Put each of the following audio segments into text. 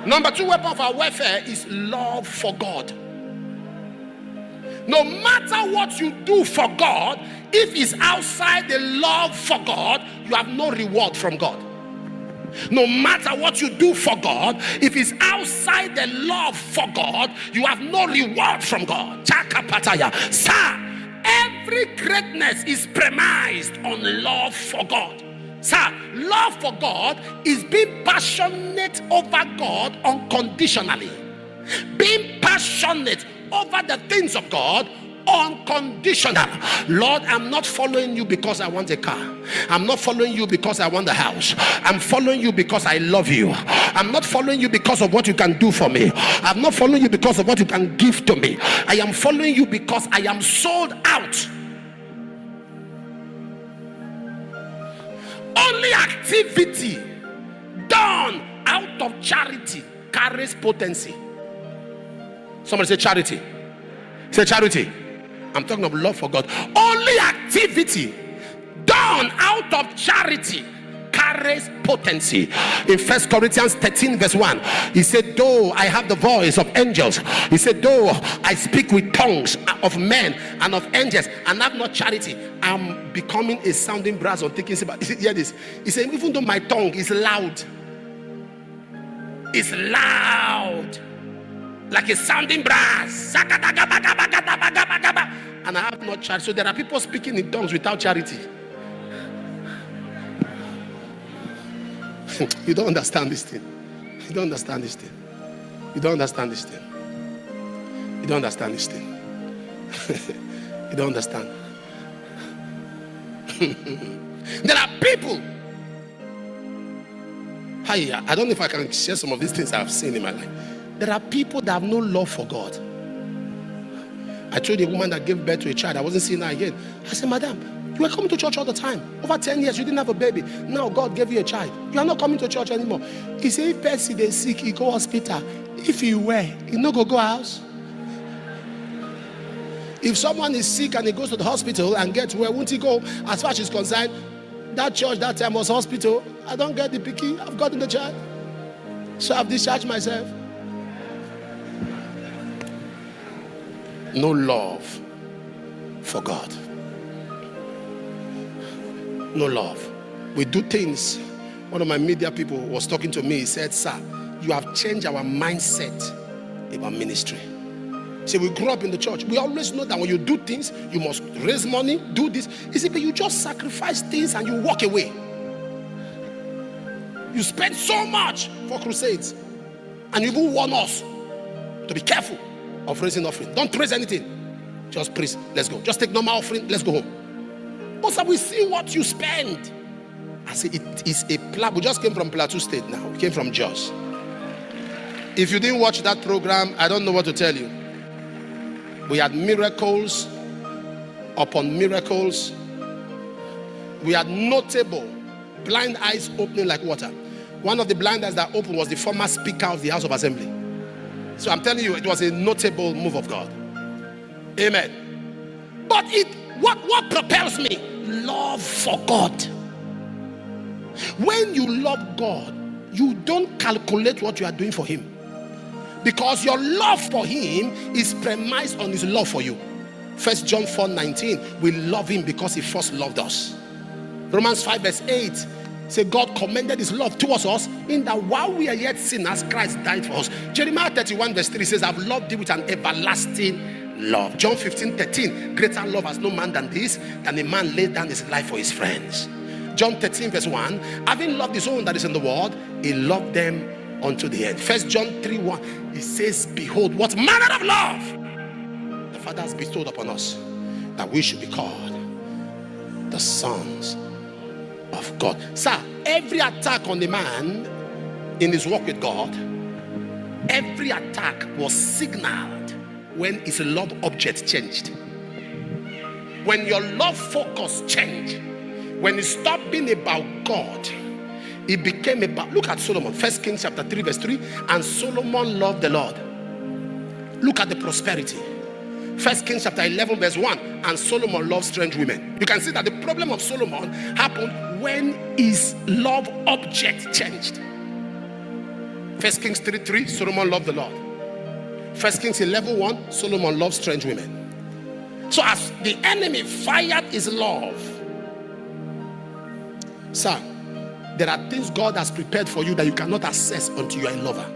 Number 2 weapon of our warfare is love for God. No matter what you do for God, if it's outside the love for God, you have no reward from God. No matter what you do for God, if it's outside the love for God, you have no reward from God. Sir, every greatness is premised on love for God. Sir, love for God is being passionate over God unconditionally. Being passionate over the things of God unconditional. Lord, I'm not following you because I want a car. I'm not following you because I want a house. I'm following you because I love you. I'm not following you because of what you can do for me. I'm not following you because of what you can give to me. I am following you because I am sold out. Only activity done out of charity carries potency. Somebody say charity. Say charity. I'm talking of love for God. Only activity done out of charity carries potency. In 1 Corinthians 13 verse 1, he said, though I have the voice of angels, he said, though I speak with tongues of men and of angels and have not charity, I'm becoming a sounding brass on taking. He said, hear this. He said, even though my tongue is loud, it's loud like a sounding brass, and I have not charity. So there are people speaking in tongues without charity. You don't understand this thing. You don't understand this thing. You don't understand this thing. You don't understand this thing. You don't understand. There are people. I don't know if I can share some of these things I've seen in my life. There are people that have no love for God. I told a woman that gave birth to a child, I wasn't seeing her again. I said, madam, you were coming to church all the time. Over 10 years, you didn't have a baby. Now God gave you a child. You are not coming to church anymore. He said, if person is sick, he go hospital. If you were, he no go house. If someone is sick and he goes to the hospital and gets well, won't he go? As far as she's concerned, that church that time was hospital. I don't get the picky. I've gotten the child. So I've discharged myself. No love for God. No love. We do things. One of my media people was talking to me. He said, sir, you have changed our mindset about ministry. See, we grew up in the church. We always know that when you do things, you must raise money, do this. He said, but you just sacrifice things and you walk away. You spend so much for crusades. And you even warn us to be careful of raising offering. Don't raise anything. Just praise. Let's go. Just take normal offering. Let's go home. But so we see what you spend. I say it is a plan. We just came from Plateau State now. We came from Jos. If you didn't watch that program, I don't know what to tell you. We had miracles upon miracles. We had notable blind eyes opening like water. One of the blind eyes that opened was the former Speaker of the House of Assembly. So I'm telling you, it was a notable move of God. Amen. But what propels me? Love for God. When you love God, you don't calculate what you are doing for him. Because your love for him is premised on his love for you. 1 John 4:19, we love him because he first loved us. Romans 5 verse 8, say God commended his love towards us in that while we are yet sinners, Christ died for us. Jeremiah 31 verse 3 says, I've loved you with an everlasting love. John 15:13, greater love has no man than this, than a man laid down his life for his friends. John 13 verse 1, having loved his own that is in the world, he loved them unto the end. 1 John 3:1, it says, behold, what manner of love the Father has bestowed upon us, that we should be called the sons of God. Sir, every attack on the man in his walk with God, every attack was signaled when his love object changed. When your love focus changed, when it stopped being about God, it became about, look at Solomon, 1 Kings chapter 3 verse 3, and Solomon loved the Lord. Look at the prosperity. 1 Kings chapter 11 verse 1, and Solomon loved strange women. You can see that the problem of Solomon happened when his love object changed. 1 1 Kings 3:3, Solomon loved the Lord. 1 Kings 11:1, Solomon loved strange women. So as the enemy fired his love, sir, there are things God has prepared for you that you cannot access until you are a lover.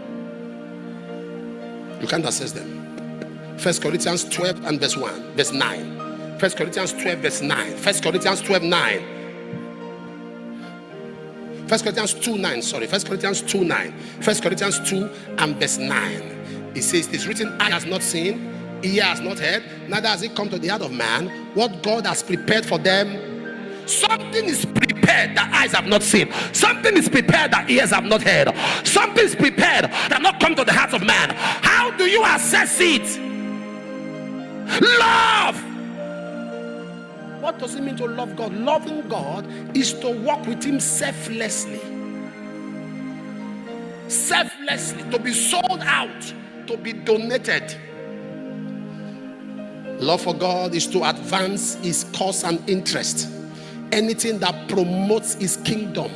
You can't access them. 1 Corinthians 12 and verse 1, verse 9. 1 Corinthians 12 verse 9. 1 Corinthians 12 9. 1 Corinthians 2 9. Sorry, 1 Corinthians 2 9. 1 Corinthians 2 and verse 9. It says, it is written, eye has not seen, ear has not heard, neither has it come to the heart of man what God has prepared for them. Something is prepared that eyes have not seen. Something is prepared that ears have not heard. Something is prepared that not come to the heart of man. How do you assess it? Love. What does it mean to love God? Loving God is to walk with him selflessly. Selflessly. To be sold out. To be donated. Love for God is to advance his cause and interest. Anything that promotes his kingdom.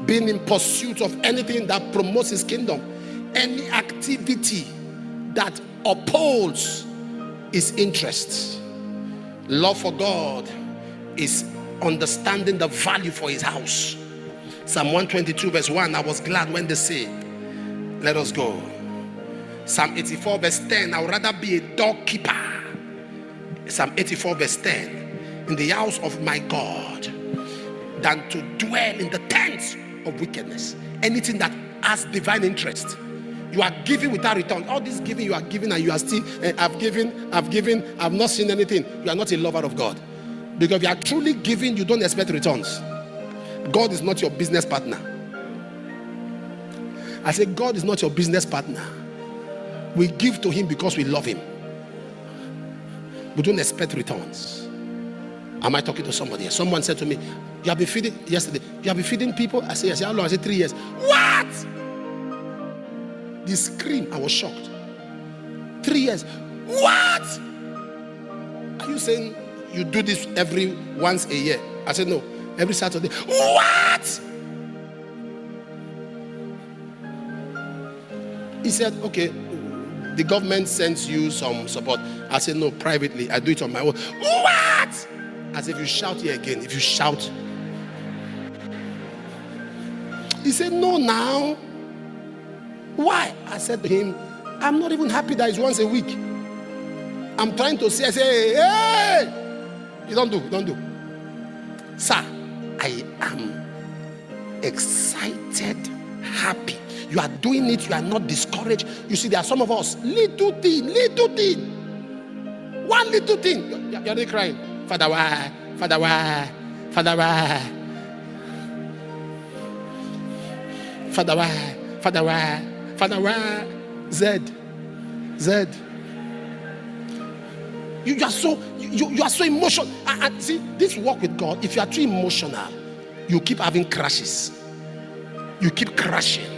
Being in pursuit of anything that promotes his kingdom. Any activity that upholds his interests. Love for God is understanding the value for his house. Psalm 122 verse 1, I was glad when they say, let us go. Psalm 84 verse 10, I would rather be a doorkeeper. Psalm 84 verse 10, in the house of my God than to dwell in the tents of wickedness. Anything that has divine interest. You are giving without return. All this giving you are giving and you are still, I've given, I've not seen anything. You are not a lover of God. Because if you are truly giving, you don't expect returns. God is not your business partner. I say God is not your business partner. We give to him because we love him. We don't expect returns. Am I talking to somebody here? Someone said to me, you have been feeding, yesterday, you have been feeding people? I said, yes. How long? I said 3 years. What? The scream, I was shocked. 3 years. What? Are you saying you do this once a year? I said, no, every Saturday. What? He said, okay, the government sends you some support. I said, no, privately, I do it on my own. What? As if you shout here again, if you shout. He said, no, now. Why? I said to him, I'm not even happy that it's once a week. I'm trying to say, I say, hey, you don't do. Sir, I am excited, happy. You are doing it, you are not discouraged. You see, there are some of us, little thing. One little thing. You're already crying. Father, why? Father, why? Father, why? Father, why? Father, why? Father, why? Z. You are so emotional. And see, this walk with God, if you are too emotional, you keep having crashes. You keep crashing.